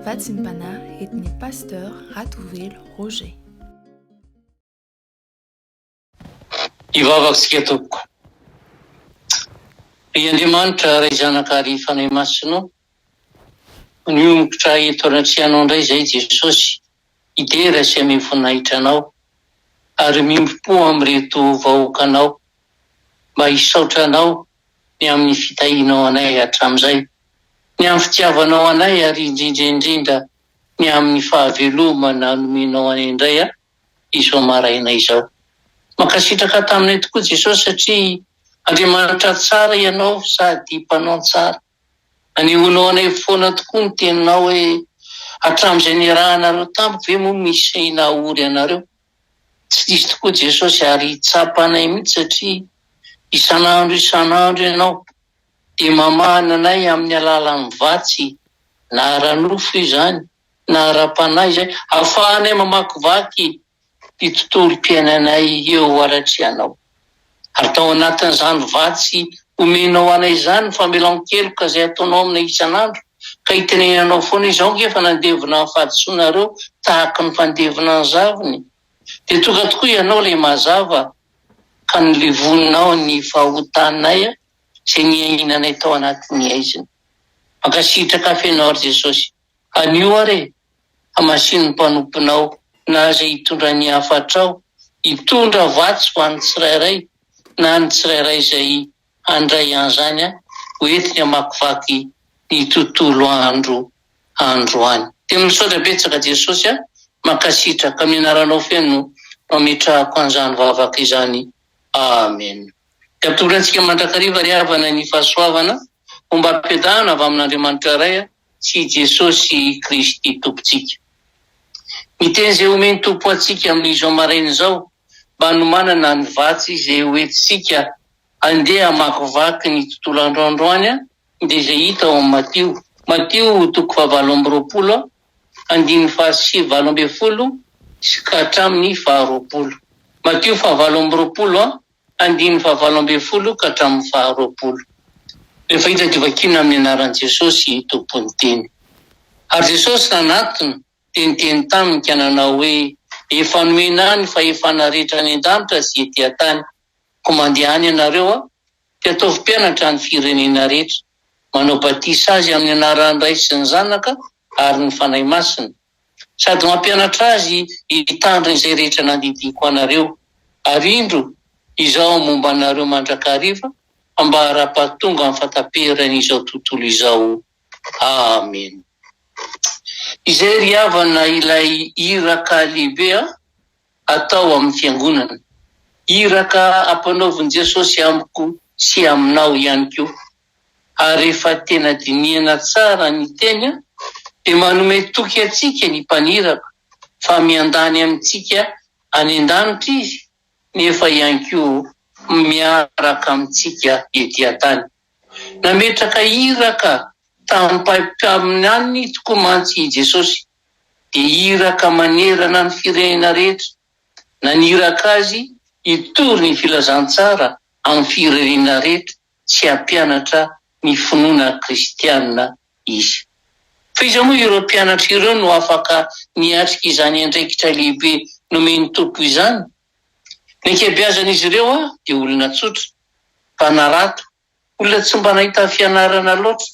Vatsinpana etny pasteur Ratovelo Roger. Ivavaksika tompoko. I Andriamanitra ray zanakary fanahy masinao. Niomokotra eto anatrehana indray izay Jesosy idera sy ame voninahitra anao ary miompo amin'ireto vahoakanao mba hisaotra anao ny amin'ny fitahinao anay hatramin'izay, ny amin'ny fitiavanao anay ary indrindra ny amin'ny fahavelomana nomenao anay indray izao maraina izao. Mankasitraka taminay tokoa Jesosy satria Andriamanitra tsara ianao sady mpanao tsara. Anehoanao anay foana tokoa ny teninao hoe hatramin'izay niarahanareo tampoka ve moa misy nahory anareo. Tsy diso tokoa Jesosy ary tsapanay mihitsy satria isan'andro ianao dia mamahana anay amin'ny alalan'ny vatsy na ranofo izany na ra-panahy izay ahafahanay mamakivaky ny tontolo-piainanay eo alatrehanao. Ary tao anatin'izany vatsy omenao anay izany famelan-keloka izay ataonao aminay isan'andro ka hitenenanao foana izao ngefa nandevina ny fahadisoanareo tahaka ny fandevina ny zaviny. Dia tonga tokoa ianao ilay mazava ka nilevoninao ny fahotanay izay niainanay tao anatin'ny aiziny. Mankasitraka fenao ary Jesosy, anio ary hamasin'ny mpanomponao na izay hitondra ny hafatrao, hitondra vatsy ho an'ny tsirairay na ny tsirairay izay handray an'izany hoentiny hamakivaky ny tontolo androany. Dia misaotra betsaka Jesosy mankasitraka amin'ny anaranao feno mametrahako an'izany vavaka izany. Amen. Dia ampitovrantsika mandrakariva ry havana ny fahasoavana fomba ampiadana avy amin'Andriamanitra iray sy Jesosy Kristy tompontsika. Miteny izay omeny tompo antsika amin'izao maraina izao mba hanomanana ny vatsy izay hoentintsika andeha hamakivaky ny tontolo androandroany dia izay hita ao amin'ny Mateo 7:20, 5:7-20 sy ka hatramin'ny 20. Mateo 7:20, 5:7-20 ka hatramin'ny 20. Rehefa hita divakina amin'ny anaran'i Jesosy tompony teny. Ary Jesosy nanantona dia niteny taminy ka nanao hoe efa nomena ny fahefana rehetra any an-danitra sy ety an-tany. Ko mandeha any ianareo dia ataovy mpianatra ny firenena rehetra, manao batisa azy amin'ny anaran'ny Ray sy ny Zanaka ary ny Fanahy Masina, sady mampianatra azy hitandrina izay rehetra nandidiko anareo. Ary indro izao momba anareo mandrakariva mba hara-pahatonga amin'ny fataperan'izao tontolo izao. Amen. Izay ry havana ilay iraka lehibe atao amin'ny fiangonana. Iraka ampanaovin' Jesosy amiko sy aminao ihany koa. Ary rehefa tena dinihana tsara ny teny dia manome toky antsika ny mpaniraka fa miandany amintsika any an-danitra izy nefa ihany koa miaraka amintsika ety an-tany. Nametraka iraka tamin'ny mpampiaminy tokoa mantsy Jesosy dia iraka manerana ny firenena rehetra. Naniraka azy hitory ny filazantsara amin'ny firenena rehetra sy hampianatra ny finoana kristianina izy. Fa izy moa ireo mpianatra ireo no afaka niatrika izany andraikitra lehibe nomeny tompo izany. Ny ankabeazan'izy ireo dia olona tsotra, mpanarato, olona tsy mba nahita fianarana loatra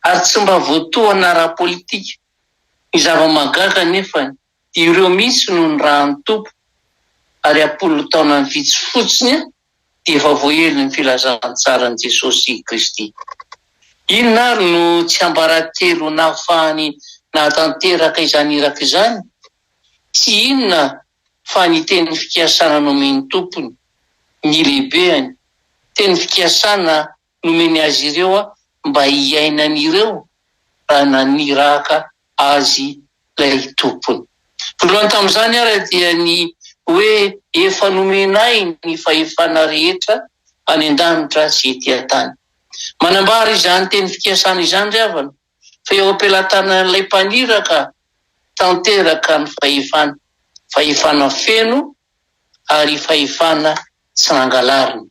ary tsy mba voatoana ara-politika. Ny zava-magaga nefa dia ireo mihitsy no ny rahan'ny tompo ary 10 taona ny vitsy fotsiny dia efa voaheliny ny filazantsarani Jesosy Kristy. Inona ary no tsy ambaratelo nahafahany nahatanteraka izany iraka izany? Tsy inona fa ny teny fikasana nomeny tompony, ny lehibeany, teny fikasana nomeny azy ireo mba hiainan'ireo raha naniraka azy ilay tompony. Voalohany tamin'izany ary dia ny hoe efa nomenay ny fahefana rehetra any an-danitra sy ety an-tany. Manambara izany teny fikasana izany ry havana fa eo am-pelatanan'ilay mpaniraka tanteraka ny fahefana feno ary fahefana tsy nangalarina.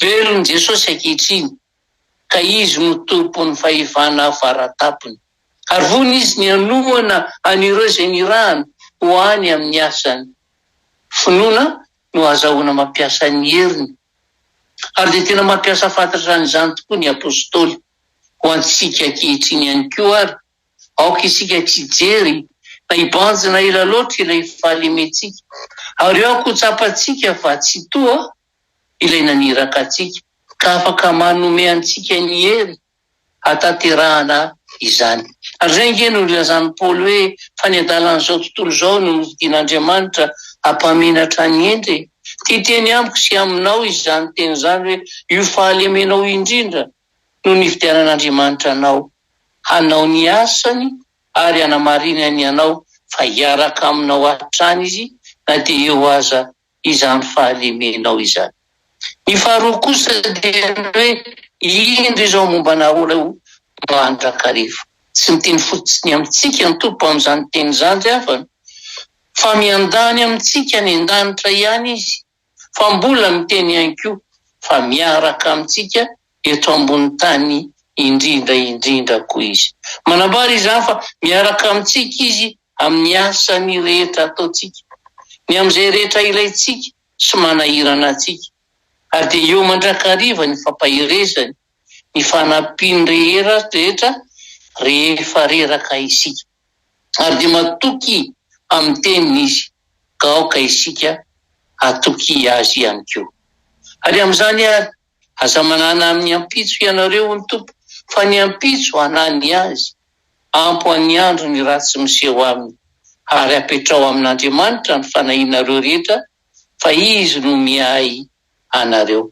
Velon' Jesosy ankehitriny ka izy no tompon'ny fahefana faratapony. Ary vony izy ny anohana anireo izay nirahana ho any amin'ny asany. Finoana no azahoana mampiasa ny heriny. Ary dia tena mampiasa fantatra an'izany tokoa ny apôstôly ho antsika ankehitriny ihany koa ary. Aoka isika tsy jery na hibanjina ela loatra ilay fahalementsika. Ary eo ko tsapantsika fa tsy toa ilay naniraka antsika, ka afaka manome antsika ny hery hataterahana izany. Ary zay nge no ilazany Paoly hoe fa ny adalan'izao tontolo izao no novidian'Andriamanitra hampamenatra ny endre. Titeny amiko sy aminao izany teny izany hoe io fahalemenao indrindra no nividianan'Andriamanitra anao, hanao ny asany ary hanamarinany anao fa hiaraka aminao hatrany izy na dia eo aza izany fahalemenao izany. Ny faharoa kosa dia hoe indro izao mombana olona mandrakarivo. Tsy miteny fotsiny amintsika ny tompo amin'izany teny izany rehefa fa miandany amintsika ny an-danitra ihany izy, fa mbola miteny ihany koa fa miaraka amintsika eto ambony tany indrindra koa izy. Manambara izany fa miaraka amintsika izy amin'ny asany rehetra ataontsika, ny amin'izay rehetra ilaintsika sy manahirana antsika. Ary dia eo mandrakariva ny fampahirezany, ny fanampiany rehetra rehefa reraka isika. Ary dia matoky amin'ny teniny izy, ka aoka isika atoky azy ihany koa. Ary amin'izany aza manana amin'ny ampitso ianareo ny tompo, fa ny ampitso hanany azy, ampo an'ny andro ny ratsy miseho aminy, ary apetrao amin'Andriamanitra ny fanahinareo rehetra, fa izy no miay anareo.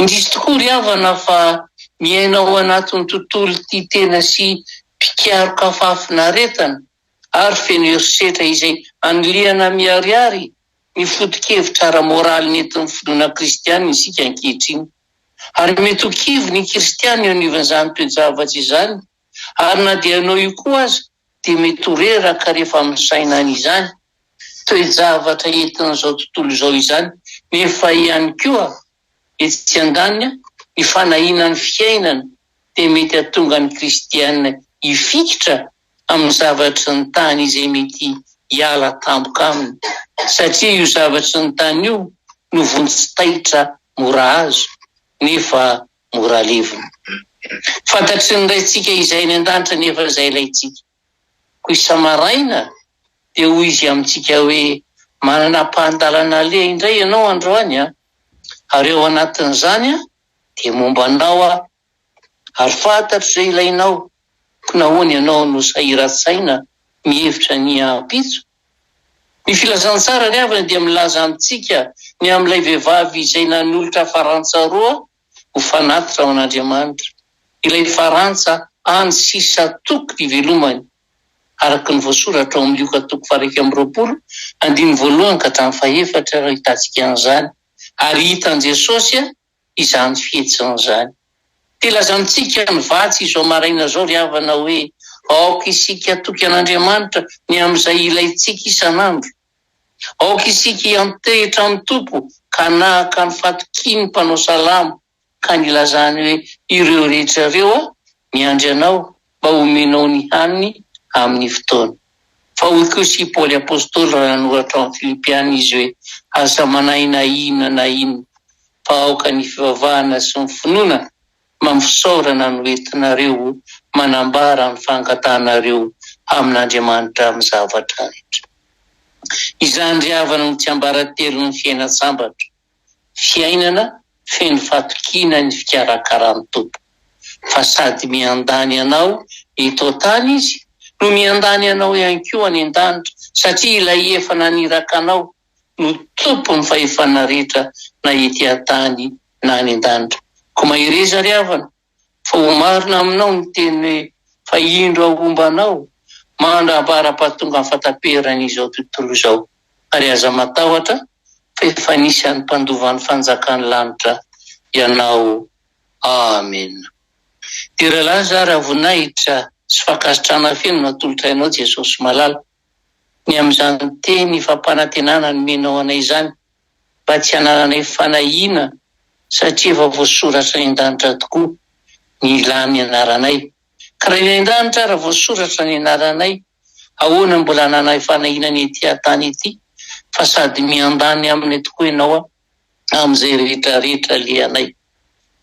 Indrisy tokoa ry havana fa miainao anatin'ny tontolo ty tena sy mpikaroka-fafinaretana ary feno herisetra izay aniliana miariary ny foto-kevitra ara-moraly nentin'ny finoana kristianina isika ankehitriny. Ary mety ho kivy ny kristianina eo anivon'izany toe-javatra izany, ary na dia ianao io koa aza dia mety ho reraka rehefa misaina an'izany toe-javatra entin'izao tontolo izao izany, nefa ihany koa etsy an-daniny ny fanahinany fiainana dia mety hahatonga ny kristianina hifikitra amin'ny zavatry ny tany izay mety hiala tampoka aminy, satria io zavatry ny tany io no vonjy-taitra mora azo nefa mora levona. Fantatry ny raintsika izay ny an-danitra nefa izay ilaintsika. Ko isa-maraina dia hoy izy amintsika hoe manana pahandalana le indray ianao androany ary eo anatin'izany dia mombanao ary fantatro izay ilainao, ko nahoana ianao no sahirantsaina mihevitra ny ampitso. Ny filazantsara ry havana dia milaza amintsika ny amin'ilay vehivavy izay nanolotra farantsa roa ho fanatitra ao an'Andriamanitra. Ilay farantsa any sisa toko ivelomany, araka ny voasoratra ao amin'ny Lioka 2:1-4 raha hitantsika an'izany. Ary hitan Jesosy izany fihetsin'izany. Dia lazantsika ny vatsy izao maraina zao ry havana hoe aoka isika toky an'Andriamanitra ny amin'izay ilaintsika isan'andro. Aoka isika hiantehitra amin'ny tompo ka nahaka ny fatokiany mpanao salamo, ka nilazany hoe ireo rehetra ireo miandry anao mba homenao ny haniny amin'ny fotoana. Fa hoy koa si Paoly apôstôly raha nanoratra amin'ny Filipiana izy hoe aza manahina inona na inona, fa aoka ny fivavahana sy ny finoana mampisaorana no entinareo manambara ny fangatanareo amin'Andriamanitra amin'ny zavatra rehetra. Izany ry havana no tsy ambaratelo ny fiaina-sambatra, fiainana feno fatokiana ny fikarakarany tompo, fa sady miandany anao eto tany izy no miandany anao ihany koa any an-danitra, satria ilay efa naniraka anao no tompo ny fahefana rehetra na ety an-tany na any an-danitra. Ko mahireza ry havana fa ho marina aminao ny teny hoe fa indro ahombanao mandra-bara-pahatonga amin'ny fataperan'izao tontolo izao, ary aza matahotra fa efa nisy any mpandovan'ny fanjakan'ny lanitra ianao. Amen. Dia rahalahy za raha voninahitra sy fankasitrana feno natolotra ianao Jesosy malala, ny amin'izany teny fampanantenana ny menao anay izany, mba tsy hanananay fanahina satria efa voasoratra ny an-danitra tokoa ny ilany anaranay. ka raha indranitra raha voasoratra ny anaranay, ahoana mbola nanay fanahinany ety an-tany ety, fa sady miandany aminy tokoa ianao amin'izay rehetrarehetra lianay.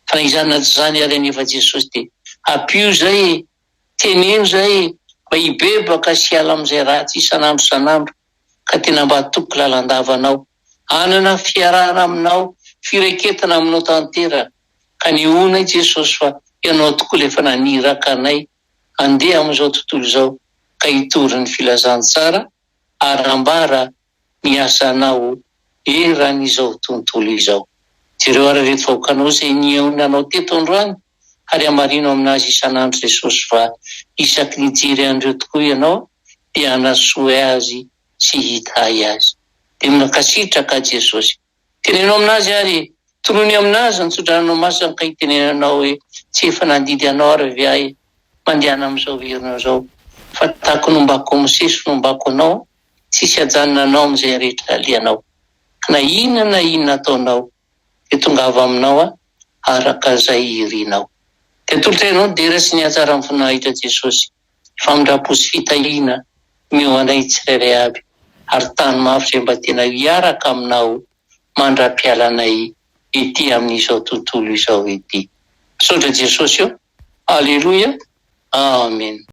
Fa izany tsy izany ary anefa Jesosy dia ampio zay, teneno zay mba hibebaka sy hiala amin'izay ratsy isan'andro isan'andro, ka tena mba hatoky lalandavanao, hanana fiarahana aminao, fireketana aminao tanteraka. Ka ny onay Jesosy fa ianao tokoa ilay efa naniraka anay andeha amin'izao tontolo izao, ka hitory ny filazantsara arambara ny asanao eran'izao tontolo izao. Jereo ary reto vahoakanao izay niaonanao teto androany, ary hamarino aminazy isan'andro Jesosy fa isaky ny jery andreo tokoa ianao dia hanasoa azy sy hitay azy. Dia minkasitraka Jesosy, tenenao aminazy ary torony aminazy ny tsodranao masina, ka hitenenanao hoe tsy efa nandidy anao ary ve ahy mandehana amin'izao herinao zao, fa tahako nombako miseso nombako anao, tsisy hajanona anao amin'izay rehetra lianao. Ka na inona ataonao dia tongava aminao araka izay irinao. Dia tolotra ianao dera sy ny hatsara amin'ny voninahitra Jesosy, famindrampo sy fitahiana meo anay tsirairay aby, ary tany mafy izay mba tena hiaraka aminao mandra-pialanay ety amin'izao tontolo izao ety. Saotra Jesosy eo. Aleloia. Amen.